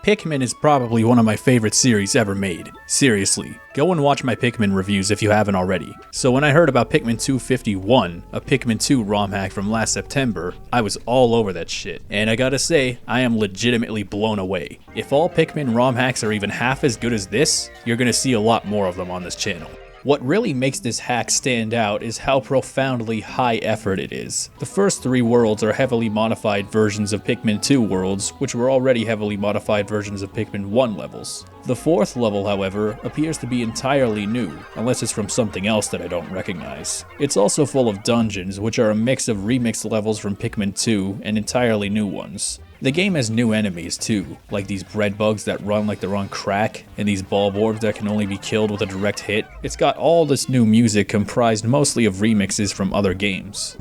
Pikmin is probably one of my favorite series ever made. Seriously, go and watch my Pikmin reviews if you haven't already. So when I heard about Pikmin 251, a Pikmin 2 ROM hack from last September, I was all over that shit. And I gotta say, I am legitimately blown away. If all Pikmin ROM hacks are even half as good as this, you're gonna see a lot more of them on this channel. What really makes this hack stand out is how profoundly high effort it is. The first 3 worlds are heavily modified versions of Pikmin 2 worlds, which were already heavily modified versions of Pikmin 1 levels. The 4th level, however, appears to be entirely new, unless it's from something else that I don't recognize. It's also full of dungeons, which are a mix of remixed levels from Pikmin 2 and entirely new ones. The game has new enemies too, like these bread bugs that run like they're on crack, and these ball borbs that can only be killed with a direct hit. It's got all this new music comprised mostly of remixes from other games.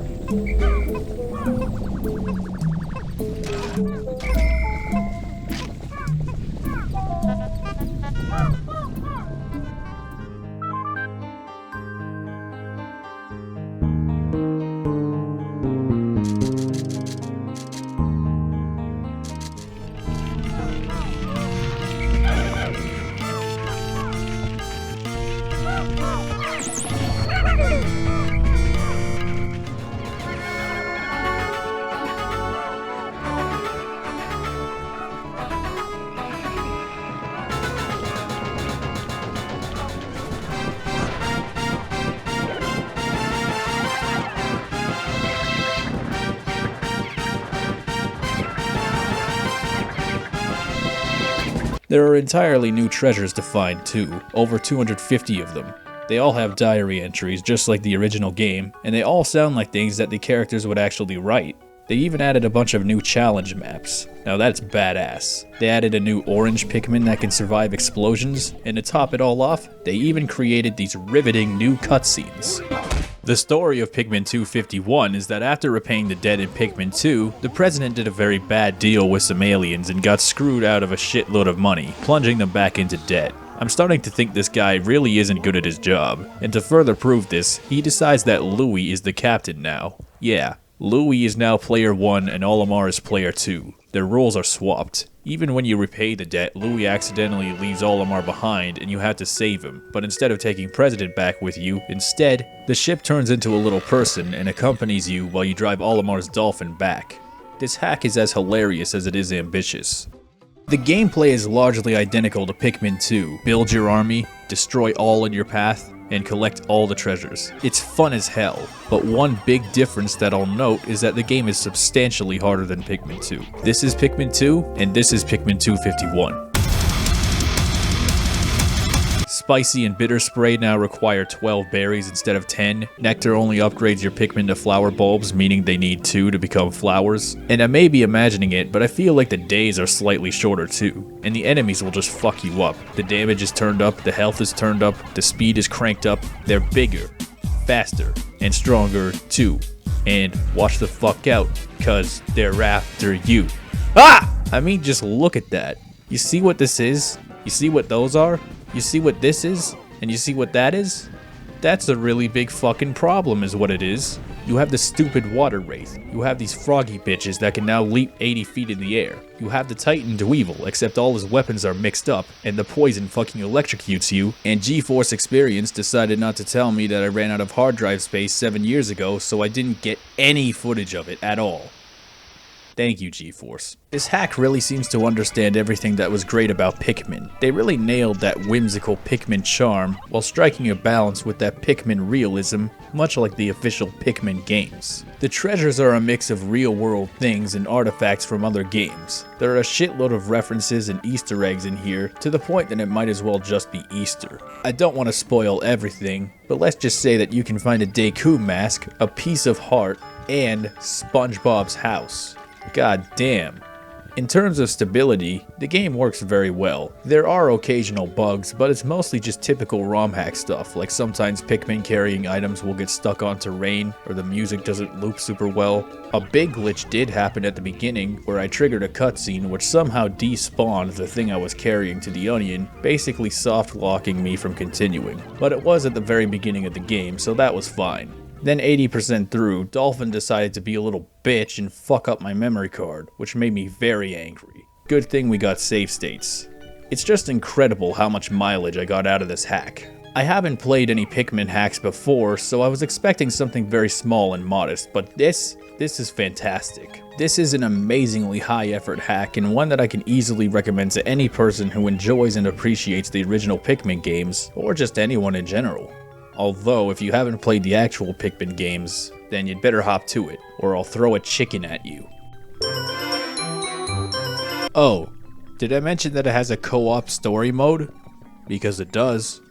There are entirely new treasures to find too, over 250 of them. They all have diary entries just like the original game, and they all sound like things that the characters would actually write. They even added a bunch of new challenge maps. Now that's badass. They added a new orange Pikmin that can survive explosions, and to top it all off, they even created these riveting new cutscenes. The story of Pikmin 251 is that after repaying the debt in Pikmin 2, the president did a very bad deal with some aliens and got screwed out of a shitload of money, plunging them back into debt. I'm starting to think this guy really isn't good at his job, and to further prove this, he decides that Louis is the captain now. Yeah, Louis is now player 1 and Olimar is player 2. Their roles are swapped. Even when you repay the debt, Louis accidentally leaves Olimar behind and you have to save him, but instead of taking President back with you, instead, the ship turns into a little person and accompanies you while you drive Olimar's dolphin back. This hack is as hilarious as it is ambitious. The gameplay is largely identical to Pikmin 2. Build your army, destroy all in your path, and collect all the treasures. It's fun as hell, but one big difference that I'll note is that the game is substantially harder than Pikmin 2. This is Pikmin 2, and this is Pikmin 251. Spicy and bitter spray now require 12 berries instead of 10. Nectar only upgrades your Pikmin to flower bulbs, meaning they need 2 to become flowers. And I may be imagining it, but I feel like the days are slightly shorter too. And the enemies will just fuck you up. The damage is turned up, the health is turned up, the speed is cranked up. They're bigger, faster, and stronger too. And watch the fuck out, cause they're after you. Ah! I mean, just look at that. You see what this is? You see what those are? You see what this is? And you see what that is? That's a really big fucking problem is what it is. You have the stupid water wraith. You have these froggy bitches that can now leap 80 feet in the air. You have the Titan Dweevil, except all his weapons are mixed up, and the poison fucking electrocutes you, and GeForce Experience decided not to tell me that I ran out of hard drive space 7 years ago, so I didn't get any footage of it at all. Thank you, GeForce. This hack really seems to understand everything that was great about Pikmin. They really nailed that whimsical Pikmin charm, while striking a balance with that Pikmin realism, much like the official Pikmin games. The treasures are a mix of real-world things and artifacts from other games. There are a shitload of references and Easter eggs in here, to the point that it might as well just be Easter. I don't want to spoil everything, but let's just say that you can find a Deku mask, a piece of heart, and SpongeBob's house. God damn. In terms of stability, the game works very well. There are occasional bugs, but it's mostly just typical ROM hack stuff, like sometimes Pikmin carrying items will get stuck on terrain, or the music doesn't loop super well. A big glitch did happen at the beginning, where I triggered a cutscene which somehow despawned the thing I was carrying to the onion, basically soft locking me from continuing. But it was at the very beginning of the game, so that was fine. Then 80% through, Dolphin decided to be a little bitch and fuck up my memory card, which made me very angry. good thing we got save states. It's just incredible how much mileage I got out of this hack. I haven't played any Pikmin hacks before, so I was expecting something very small and modest, but this is fantastic. This is an amazingly high effort hack and one that I can easily recommend to any person who enjoys and appreciates the original Pikmin games, or just anyone in general. Although, if you haven't played the actual Pikmin games, then you'd better hop to it, or I'll throw a chicken at you. Oh, did I mention that it has a co-op story mode? Because it does.